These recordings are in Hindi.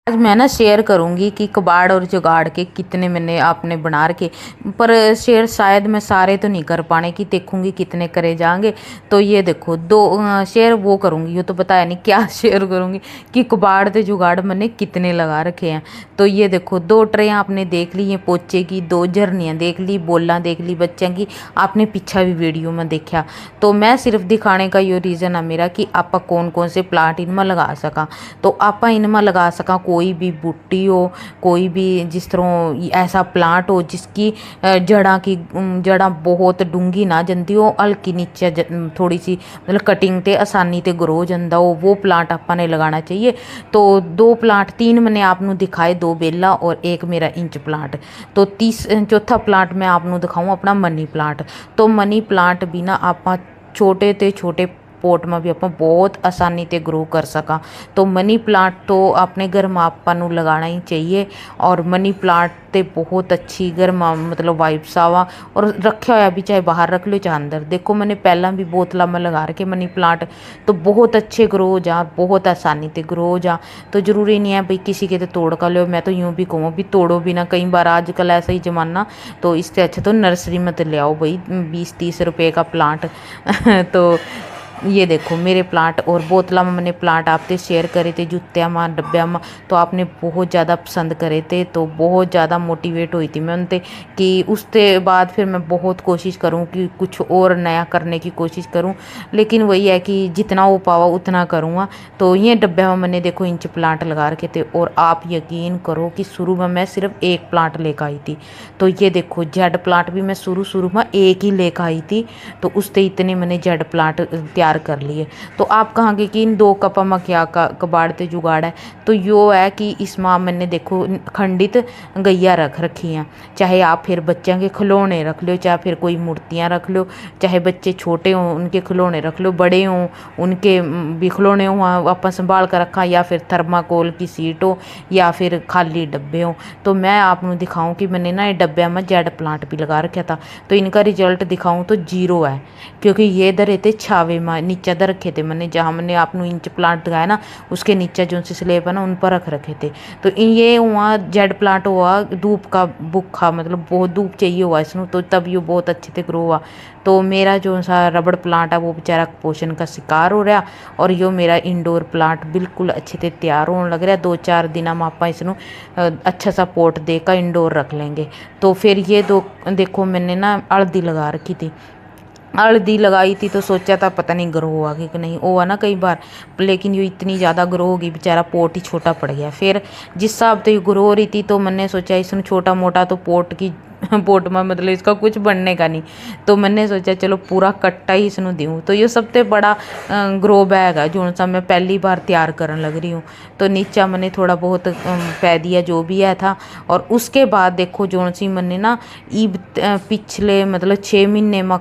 आज मैं ना शेयर करूंगी कि कबाड़ और जुगाड़ के कितने मैंने आपने बना रखे। पर शेयर शायद मैं सारे तो नहीं कर पाने की, देखूंगी कितने करे जाएंगे। तो ये देखो दो शेयर वो करूंगी, ये तो बताया नहीं क्या शेयर करूंगी कि कबाड़ ते जुगाड़ मैंने कितने लगा रखे हैं। तो ये देखो दो ट्रे आपने देख ली, ये पोचे की, दो झरनियाँ देख ली, बोला देख ली बच्चों की, आपने पीछा भी वीडियो में देखा। तो मैं सिर्फ दिखाने का ये रीज़न है मेरा कि आप कौन कौन से प्लांट इनमें लगा सका। तो आप इनमें लगा सका कोई भी बूटी हो, कोई भी जिस तरह ऐसा प्लांट हो जिसकी जड़ा बहुत डूंगी ना जंदी हो, हल्की नीचे थोड़ी सी मतलब कटिंग ते आसानी ते ग्रो जंदा हो, वो प्लांट आपने लगाना चाहिए। तो दो प्लांट तीन मैंने आपको दिखाए, दो बेला और एक मेरा इंच प्लांट। तो चौथा प्लांट मैं आपको दिखाऊँ अपना मनी प्लांट। तो मनी प्लांट भी ना आप छोटे ते छोटे पोट में भी आप बहुत आसानी से ग्रो कर सका। तो मनी प्लांट तो अपने घर में आपा लगाना ही चाहिए। और मनी प्लांट ते बहुत अच्छी घर में मतलब वाइब्स आवा, और रखा होया भी चाहे बाहर रख लो चाहे अंदर। देखो मैंने पहला भी बोतला में लगा रखे मनी प्लांट, तो बहुत अच्छे ग्रो हो जा, बहुत आसानी से ग्रो हो जा। तो ज़रूरी नहीं है भाई किसी के तो तोड़ कर लो, मैं तो यूँ भी कहूँ भी तोड़ो भी ना, कई बार आजकल ऐसा ही ज़माना। तो इससे अच्छा तो नर्सरी में तो ले आओ भाई 20-30 रुपये का प्लांट। तो ये देखो मेरे प्लांट और बोतला में मैंने प्लांट आपसे शेयर करे थे, जूत्या में डब्बा में। तो आपने बहुत ज़्यादा पसंद करे थे, तो बहुत ज़्यादा मोटिवेट हुई थी मैं उनसे कि उसके बाद फिर मैं बहुत कोशिश करूं कि कुछ और नया करने की कोशिश करूं। लेकिन वही है कि जितना हो पावा उतना करूँगा। तो ये डब्बे में मैंने देखो इंच प्लांट लगा रखे थे, और आप यकीन करो कि शुरू में मैं सिर्फ एक प्लांट लेकर आई थी। तो ये देखो जेड प्लांट भी मैं शुरू में एक ही लेकर आई थी, तो उससे इतने मैंने जेड प्लांट तैयार कर लिए। तो आप कहोगे कि इन दो कपा में क्या कबाड़ ते जुगाड़ है। तो यो है कि इसमें मैंने देखो खंडित गैया रख रखी हैं। चाहे आप फिर बच्चों के खिलौने रख लो, चाहे फिर कोई मूर्तियाँ रख लो, चाहे बच्चे छोटे हों उनके खिलौने रख लो, बड़े हों उनके भी खिलौने हों आप संभाल कर रखा, या फिर थर्माकोल की सीट हो, या फिर खाली डब्बे हों। तो मैं आपको दिखाऊं कि मैंने ना ये डब्बे में जेड प्लांट भी लगा रखा था। तो इनका रिजल्ट दिखाऊं तो 0 है, क्योंकि ये धरे थे छावे में, नीचे दर रखे थे मैंने, जहाँ मैंने आपको इंच प्लांट दिखाया ना उसके नीचे जो सी स्लेब है ना उन पर रख रखे थे। तो ये हुआ जेड प्लांट हुआ धूप का भूखा, मतलब बहुत धूप चाहिए हुआ इसमें, तो तब ये बहुत अच्छे से ग्रो हुआ। तो मेरा जो सा रबड़ प्लांट है वो बेचारा पोषण का शिकार हो रहा, और यो मेरा इंडोर प्लांट बिल्कुल अच्छे से तैयार होने लग रहा है। 2-4 दिन में आप इसनों अच्छा सा पोट देकर इंडोर रख लेंगे। तो फिर ये दो देखो मैंने ना हल्दी लगा रखी थी, हल्दी लगाई थी तो सोचा था पता नहीं ग्रो होगा कि नहीं हुआ ना कई बार, लेकिन ये इतनी ज़्यादा ग्रो होगी बेचारा पोट ही छोटा पड़ गया। फिर जिस हिसाब से ये ग्रो हो रही थी तो मैंने सोचा इसमें छोटा मोटा तो पोट की पोट में मतलब इसका कुछ बनने का नहीं। तो मैंने सोचा चलो पूरा कट्टा ही इसनों दूँ। तो ये सबसे बड़ा ग्रो बैग है जो सा मैं पहली बार तैयार करने लग रही हूँ। तो नीचा मैंने थोड़ा बहुत पै दिया जो भी है था। और उसके बाद देखो जो सी मैंने ना ईब पिछले मतलब 6 महीने में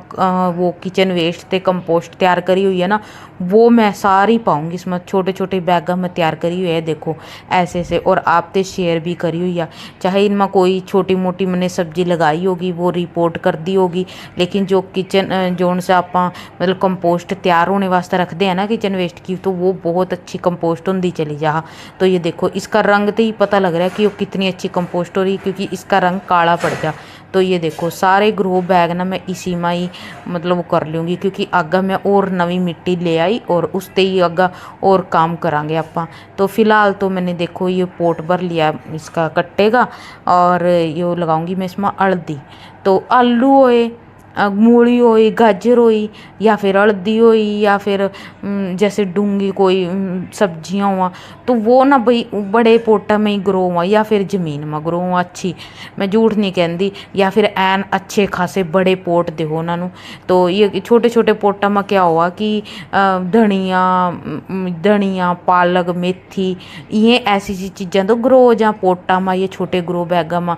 वो किचन वेस्ट से कंपोस्ट तैयार करी हुई है ना, वो मैं सारी पाऊँगी इसमें, छोटे छोटे बैग में तैयार करी हुई है देखो ऐसे से। और आपसे शेयर भी करी हुई है, चाहे इनमें कोई छोटी मोटी मैंने सब्जी लगाई होगी वो रिपोर्ट कर दी होगी, लेकिन जो किचन जोन से आप मतलब कंपोस्ट तैयार होने वास्ते रखते हैं ना किचन वेस्ट की, तो वो बहुत अच्छी कंपोस्ट होती चली जा। तो ये देखो इसका रंग तो ही पता लग रहा है कि वो कितनी अच्छी कंपोस्ट हो रही है, क्योंकि इसका रंग काला पड़ जा। तो ये देखो सारे ग्रो बैग ना मैं इसी में ही मतलब वो कर लूँगी, क्योंकि आगा मैं और नवी मिट्टी ले आई और उसते ही आगा और काम करांगे आप। तो फिलहाल तो मैंने देखो ये पोट भर लिया इसका कट्टे का, और ये लगाऊंगी मैं इसमें हल्दी। तो आलू होए मूली होई, गाजर होई, या फिर हल्दी होई, या फिर जैसे डूंगी कोई सब्जियां हुआ, तो वो ना भाई बड़े पोटा में ही ग्रो हुआ, या फिर ज़मीन में ग्रो हुआ अच्छी, मैं झूठ नहीं कहती, या फिर एन अच्छे खासे बड़े पोट दे उन्होंने। तो ये छोटे छोटे पोटा में क्या हुआ कि धनिया पालक मेथी ये ऐसी सी चीज़ें तो ग्रो हो जा पोटा में, ये छोटे ग्रो बैगा में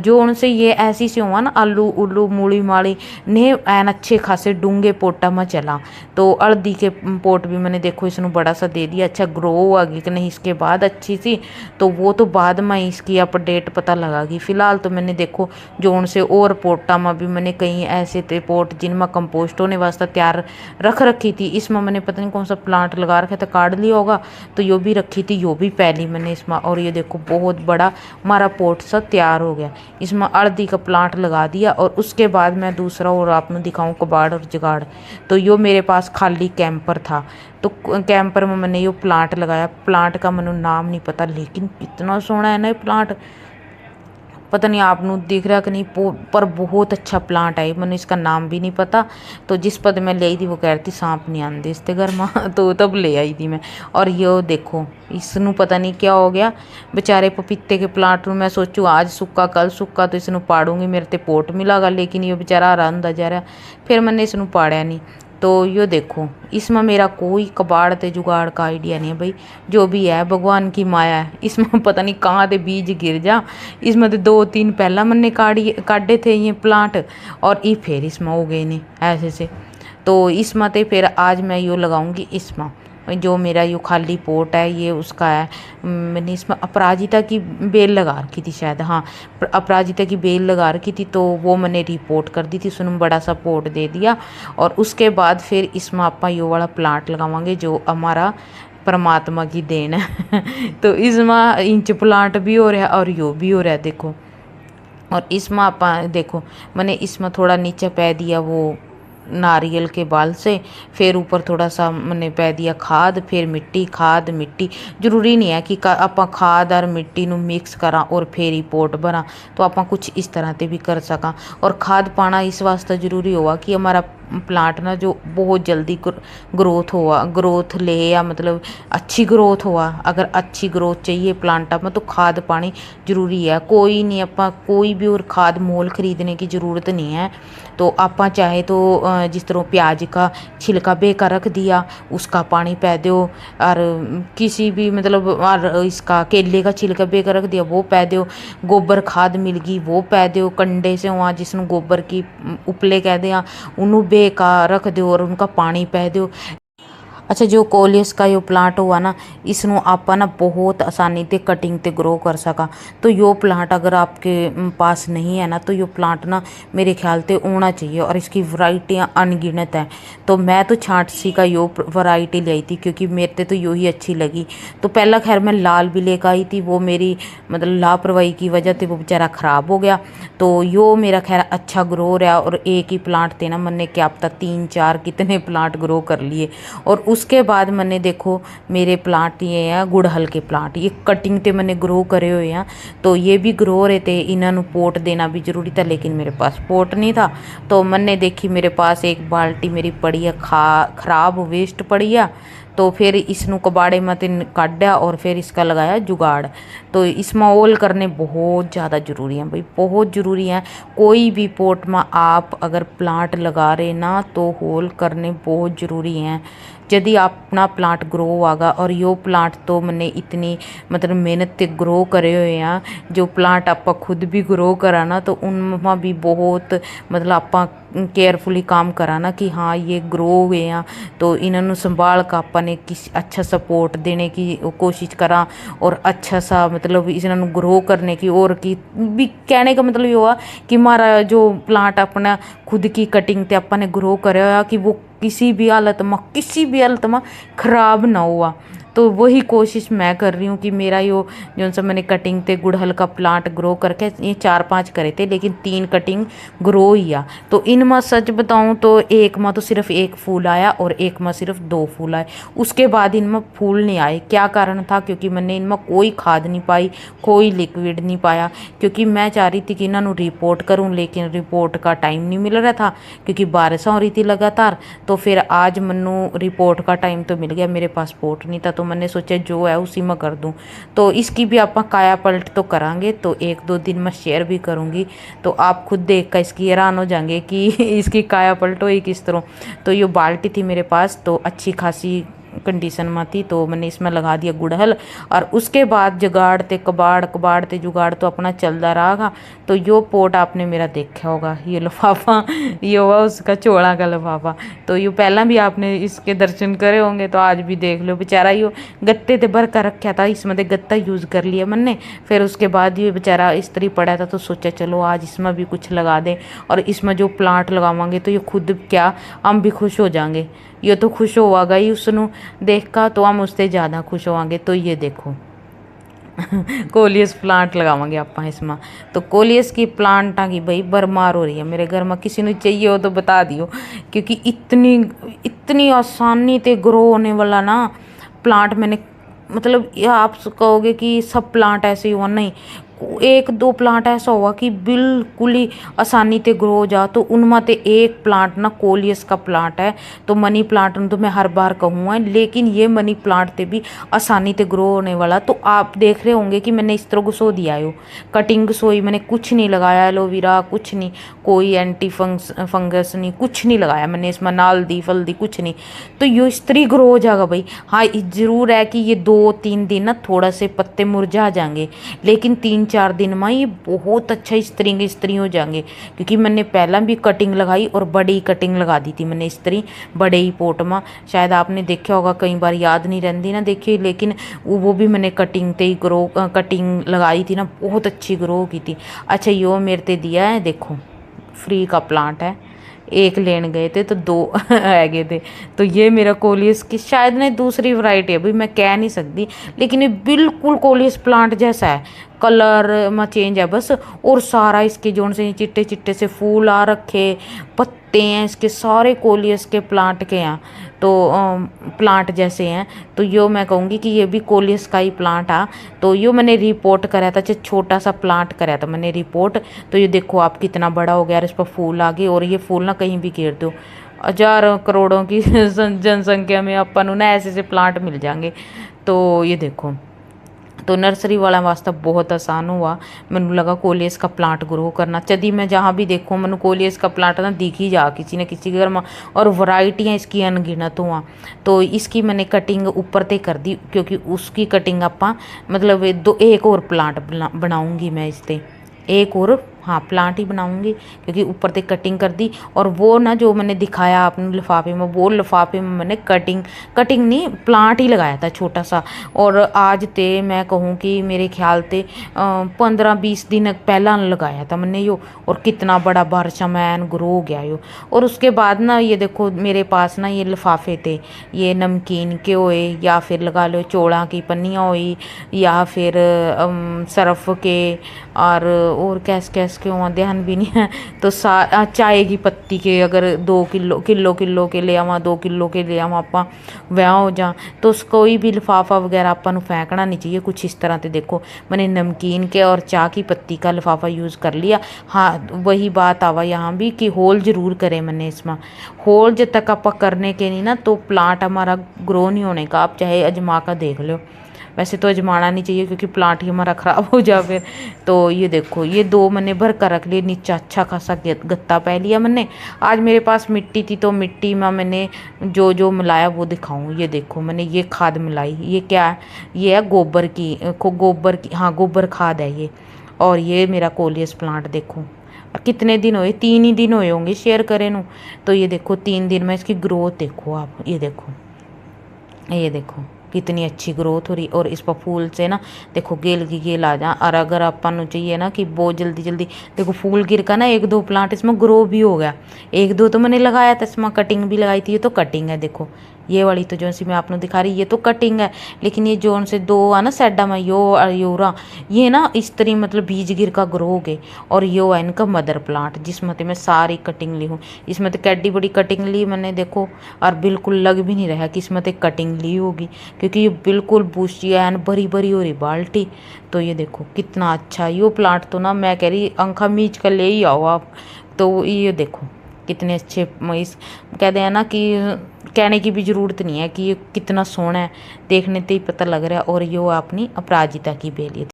जो उनसे ये ऐसी सी हुआ ना आलू उल्लू मूली माली ने एन अच्छे खासे डूंगे पोटा में चला। तो हल्दी के पोट भी मैंने देखो इसनों बड़ा सा दे दिया। अच्छा ग्रो आ गई कि नहीं इसके बाद अच्छी सी, तो वो तो बाद में इसकी अपडेट पता लगागी। फिलहाल तो मैंने देखो जोन से और पोटा में भी मैंने कई ऐसे थे पोट जिनमें कंपोस्ट होने वास्ते तैयार रख रखी थी। इसमें मैंने पता नहीं कौन सा प्लांट लगा रखा था, काट लिया होगा, तो यो भी रखी थी, यो भी पहली मैंने इसमें। और ये देखो बहुत बड़ा हमारा पोट सा तैयार हो गया। इसमें हल्दी का प्लांट लगा दिया और उसके बाद मैं दूसरा और आपने दिखाऊं कबाड़ और जुगाड़। तो यो मेरे पास खाली कैंपर था, तो कैंपर में मैंने यो प्लांट लगाया। प्लांट का मैंने नाम नहीं पता, लेकिन कितना सोहना है ना ये प्लांट, पता नहीं आपको दिख रहा कि नहीं, पर बहुत अच्छा प्लांट है। मैंने इसका नाम भी नहीं पता। तो जिस पद मैं ले आई थी वो कह रही थी सांप नहीं आते इसके घर में तो तब ले आई थी मैं। और ये देखो इसनू पता नहीं क्या हो गया बेचारे पपीते के प्लांट में। मैं सोचूँ आज सूखा कल सूखा तो इसनू पाड़ूंगी, मेरे ते पोट मिलागा, लेकिन ये बेचारा हरा होंदा जा रहा। फिर मैंने इसनू पाड़ा नहीं। तो ये देखो इसमें मेरा कोई कबाड़ ते जुगाड़ का आइडिया नहीं है भाई, जो भी है भगवान की माया है। इसमें पता नहीं कहाँ ते बीज गिर जा। इसमें तो 2-3 पहला मैंने काटे थे ये प्लांट, और ये फिर इसमें हो गए नहीं ऐसे से। तो इसमें तो फिर आज मैं यो लगाऊंगी इसमें, जो मेरा यो खाली पोट है ये उसका है। मैंने इसमें अपराजिता की बेल लगा रखी थी शायद, हाँ अपराजिता की बेल लगा रखी थी, तो वो मैंने रिपोर्ट कर दी थी। उसने बड़ा सा पोट दे दिया। और उसके बाद फिर इसमें आप यो वाला प्लांट लगावांगे जो हमारा परमात्मा की देन है तो इसमें इंच प्लांट भी हो रहा है और यो भी हो रहा है देखो। और इसमें आप देखो मैंने इसमें थोड़ा नीचे पै दिया वो नारियल के बाल से, फिर ऊपर थोड़ा सा मैंने पै दिया खाद, फिर मिट्टी। खाद मिट्टी जरूरी नहीं है कि आप खाद और मिट्टी नू मिक्स करा और फिर ही पोट बना, तो आप कुछ इस तरह से भी कर सका। और खाद पाना इस वास्ते जरूरी हुआ कि हमारा प्लांट ना जो बहुत जल्दी ग्रोथ ले, या मतलब अच्छी ग्रोथ हुआ। अगर अच्छी ग्रोथ चाहिए प्लांटा में तो खाद पानी जरूरी है। कोई नहीं आप कोई भी और खाद मोल खरीदने की ज़रूरत नहीं है। तो आप चाहे तो जिस तरह प्याज का छिलका बेकर रख दिया उसका पानी पै दो, और किसी भी मतलब और इसका केले का छिलका बेकर रख दिया वो पै दो, गोबर खाद मिल गई वो पै दो, कंडे से वहाँ जिसनों गोबर की उपले कह दें उन्होंने बेका रख दो और उनका पानी पै दो। अच्छा जो कोलियस का यो प्लांट हुआ ना, इसनों आप ना बहुत आसानी से कटिंग ते ग्रो कर सका। तो यो प्लांट अगर आपके पास नहीं है ना, तो यो प्लांट ना मेरे ख्याल से होना चाहिए। और इसकी वैरायटियाँ अनगिनत हैं। तो मैं तो छांटसी का यो वैरायटी ले आई थी क्योंकि मेरे तो यो ही अच्छी लगी। तो पहला खैर मैं लाल भी लेकर आई थी, वो मेरी मतलब लापरवाही की वजह से वो बेचारा ख़राब हो गया। तो यो मेरा खैर अच्छा ग्रो रहा। और एक ही प्लांट थे ना, मैंने क्या पता 3-4 कितने प्लांट ग्रो कर लिए। और उसके बाद मैंने देखो मेरे प्लांट ये हैं गुड़हल के प्लांट, ये कटिंग ते मैंने ग्रो करे हुए हैं। तो ये भी ग्रो रहे थे, इन्होंने पोट देना भी जरूरी था, लेकिन मेरे पास पोट नहीं था। तो मैंने देखी मेरे पास एक बाल्टी मेरी पड़ी है खराब वेस्ट पड़ी है। तो फिर इसनों कबाड़े में काटा और फिर इसका लगाया जुगाड़। तो इसमें ओल करने बहुत ज़्यादा ज़रूरी है भाई, बहुत ज़रूरी है। कोई भी पोट में आप अगर प्लांट लगा रहे ना तो होल करने बहुत ज़रूरी हैं। यदि अपना प्लांट ग्रो आगा। और यो प्लांट तो मैंने इतनी मतलब मेहनत से ग्रो करे हुए हैं, जो प्लांट आप खुद भी ग्रो करा ना तो उनमें भी बहुत मतलब आप केयरफुली काम करा ना कि हाँ ये ग्रो हुए हैं। तो इन्होंने संभाल का अपने किसी अच्छा सपोर्ट देने की कोशिश करा, और अच्छा सा मतलब इन्होंने ग्रो करने की। और की भी कहने का मतलब ये हुआ कि हमारा जो प्लांट अपना खुद की कटिंग ते अपने ग्रो करे हुआ कि वो किसी भी हालत में ख़राब ना हुआ। तो वही कोशिश मैं कर रही हूँ कि मेरा यो जो सा मैंने कटिंग ते गुड़हल का प्लांट ग्रो करके ये 4-5 करे थे, लेकिन 3 कटिंग ग्रो ही आ। तो इनमें सच बताऊँ तो एक में तो सिर्फ 1 फूल आया और एक में सिर्फ 2 फूल आए। उसके बाद इनमें फूल नहीं आए। क्या कारण था? क्योंकि मैंने इनमें कोई खाद नहीं पाई, कोई लिक्विड नहीं पाया, क्योंकि मैं चाह रही थी कि इन्होंने रिपोर्ट करूँ, लेकिन रिपोर्ट का टाइम नहीं मिल रहा था क्योंकि बारिश हो रही थी लगातार। तो फिर आज मनु रिपोर्ट का टाइम तो मिल गया, मेरे पास पोर्ट नहीं था, तो मैंने सोचा जो है उसी में कर दूं। तो इसकी भी आप काया पलट तो करांगे, तो 1-2 दिन में शेयर भी करूंगी। तो आप खुद देख कर इसकी हैरान हो जाएंगे कि इसकी काया पलट हुई किस तरह। तो ये बाल्टी थी मेरे पास, तो अच्छी खासी कंडीशन में थी, तो मैंने इसमें लगा दिया गुड़हल। और उसके बाद जुगाड़ते कबाड़ते जुगाड़ तो अपना चलता रहा। तो यो पोट आपने मेरा देखा होगा, ये लिफाफा ये हुआ उसका चोड़ा का लिफाफा। तो यो पहला भी आपने इसके दर्शन करे होंगे, तो आज भी देख लो। बेचारा यो गत्ते ते भर कर रखा था, इसमें गत्ता यूज़ कर लिया मैंने। फिर उसके बाद ये बेचारा इस्त्री पड़ा था, तो सोचा चलो आज इसमें भी कुछ लगा दें। और इसमें जो प्लांट लगावांगे तो ये खुद क्या हम भी खुश हो जाएंगे। ये तो खुश होगा ही उसनों देख का, तो हम उससे ज़्यादा खुश होवांगे। तो ये देखो कोलियस प्लांट लगावांगे आप इसमें। तो कोलियस की प्लांटा की भाई बरमार हो रही है मेरे घर में। किसी ने चाहिए हो तो बता दियो, क्योंकि इतनी इतनी आसानी से ग्रो होने वाला ना प्लांट मैंने, मतलब ये आप कहोगे कि सब प्लांट ऐसे ही हुआ, नहीं। एक दो प्लांट ऐसा हुआ कि बिल्कुल ही आसानी से ग्रो हो जा। तो उनमें से एक प्लांट ना कोलियस का प्लांट है। तो मनी प्लांट तो मैं हर बार कहूँगा, लेकिन ये मनी प्लांट से भी आसानी से ग्रो होने वाला। तो आप देख रहे होंगे कि मैंने इस तरह घुसो दिया है, कटिंग घुसोई, मैंने कुछ नहीं लगाया, एलोवेरा कुछ नहीं, कोई एंटी फंगस नहीं, कुछ नहीं लगाया मैंने इसमें, नाल दी फल दी कुछ नहीं। तो ये इस तरह ग्रो हो जाएगा भाई। हाँ ज़रूर है कि ये 2-3 दिन ना थोड़ा से पत्ते मुरझा जाएंगे, लेकिन 3-4 दिन में ये बहुत अच्छा इस्त्री हो जाएंगे। क्योंकि मैंने पहला भी कटिंग लगाई और बड़ी कटिंग लगा दी थी मैंने इस्त्री बड़े ही पोट में। शायद आपने देखा होगा, कई बार याद नहीं रहती ना देखिए, लेकिन वो भी मैंने कटिंग ते ही कटिंग लगाई थी ना, बहुत अच्छी ग्रो की थी। अच्छा यो मेरे ते दिया है, देखो फ्री का प्लांट है, एक लेने गए थे तो 2 आ गए थे। तो ये मेरा कोलियस की शायद नहीं दूसरी वैरायटी है, भाई मैं कह नहीं सकती, लेकिन ये बिल्कुल कोलियस प्लांट जैसा है, कलर में चेंज है बस। और सारा इसके जोन से चिट्टे चिट्टे से फूल आ रखे, पत्ते हैं इसके सारे कोलियस के प्लांट के हैं। तो प्लांट जैसे हैं। तो यो मैं कहूँगी कि ये भी कोलियस का ही प्लांट आ। तो यो मैंने रिपोर्ट कराया था, छोटा सा प्लांट कराया था मैंने रिपोर्ट। तो ये देखो आप कितना बड़ा हो गया और इस पर फूल आ गए। और ये फूल ना कहीं भी घेर दो, हजारों करोड़ों की जनसंख्या में अपन ना ऐसे ऐसे प्लांट मिल जाएंगे। तो ये देखो, तो नर्सरी वाला वास्ता बहुत आसान हुआ। मैंने लगा कोलियस का प्लांट ग्रो करना चदी, मैं जहाँ भी देखूँ मैंने कोलियस का प्लांट ना दिख ही जा किसी न किसी घर में। और वैरायटियाँ इसकी अनगिनत हुआ। तो इसकी मैंने कटिंग ऊपर ते कर दी, क्योंकि उसकी कटिंग आपा मतलब एक और प्लांट बनाऊँगी मैं इससे, एक और हाँ प्लांट ही बनाऊंगी, क्योंकि ऊपर से कटिंग कर दी। और वो ना जो मैंने दिखाया आपने लिफाफे में, वो लिफाफे में मैंने कटिंग नहीं प्लांट ही लगाया था छोटा सा। और आज ते मैं कहूँ कि मेरे ख्याल से 15-20 दिन पहला लगाया था मैंने यो, और कितना बड़ा बारशा मैन ग्रो हो गया यो। और उसके बाद ना ये देखो मेरे पास ना ये लिफाफे थे, ये नमकीन के होए या फिर लगा लो चौड़ा की पन्नियाँ हुई, या फिर सर्फ के, और कैस के वहाँ ध्यान भी नहीं है। तो चाय की पत्ती के अगर 2 किलो के ले आवा, 2 किलो के ले आवा आप वह हो जा। तो कोई भी लिफाफा वगैरह अपन फेंकना नहीं चाहिए। कुछ इस तरह से देखो मैंने नमकीन के और चाय की पत्ती का लिफाफा यूज़ कर लिया। हाँ वही बात आवा यहाँ भी कि होल ज़रूर करें मैंने इसमें। होल जब तक आप करने के नहीं ना, तो प्लांट हमारा ग्रो नहीं होने का। आप चाहे अजमा कर देख लो, वैसे तो अजमाना नहीं चाहिए क्योंकि प्लांट ही हमारा ख़राब हो जाए फिर। तो ये देखो ये 2 मैंने भर कर रख लिए, नीचे अच्छा खासा गत्ता पै लिया मैंने। आज मेरे पास मिट्टी थी, तो मिट्टी में मैंने जो जो मिलाया वो दिखाऊं। ये देखो मैंने ये खाद मिलाई, ये क्या है, ये है गोबर की हाँ गोबर खाद है ये। और ये मेरा कोलियस प्लांट देखो कितने दिन हुए, 3 ही दिन हुए होंगे शेयर करे नू। तो ये देखो 3 दिन में इसकी ग्रोथ देखो आप, ये देखो कितनी अच्छी ग्रोथ हो रही। और इस पर फूल से ना देखो गेल आ जा। और अगर अपन चाहिए ना कि बहुत जल्दी देखो फूल गिर का ना 1-2 प्लांट इसमें ग्रो भी हो गया। 1-2 तो मैंने लगाया था, इसमें कटिंग भी लगाई थी। ये तो कटिंग है देखो, ये वाली तो जो सी मैं आपने दिखा रही ये तो कटिंग है। लेकिन ये जोन से 2 है ना साइडा में योरा, ये ना इस तरह मतलब बीज गिर का ग्रो हो गए। और यो है इनका मदर प्लांट, जिसमें मैं सारी कटिंग ली हूँ। इसमें तो कैडी बड़ी कटिंग ली मैंने देखो, और बिल्कुल लग भी नहीं रहा कि इसमें तो कटिंग ली होगी, क्योंकि ये बिल्कुल बूस्टिया है, भरी हो रही बाल्टी। तो ये देखो कितना अच्छा यो प्लांट तो ना मैं कह रही अंखा मीच कर ले ही आओ आप। तो ये देखो कितने अच्छे, इस कहते हैं ना कि कहने की भी ज़रूरत नहीं है कि ये कितना सोहना है, देखने से ही पता लग रहा है। और यो अपनी अपराजिता की बेल,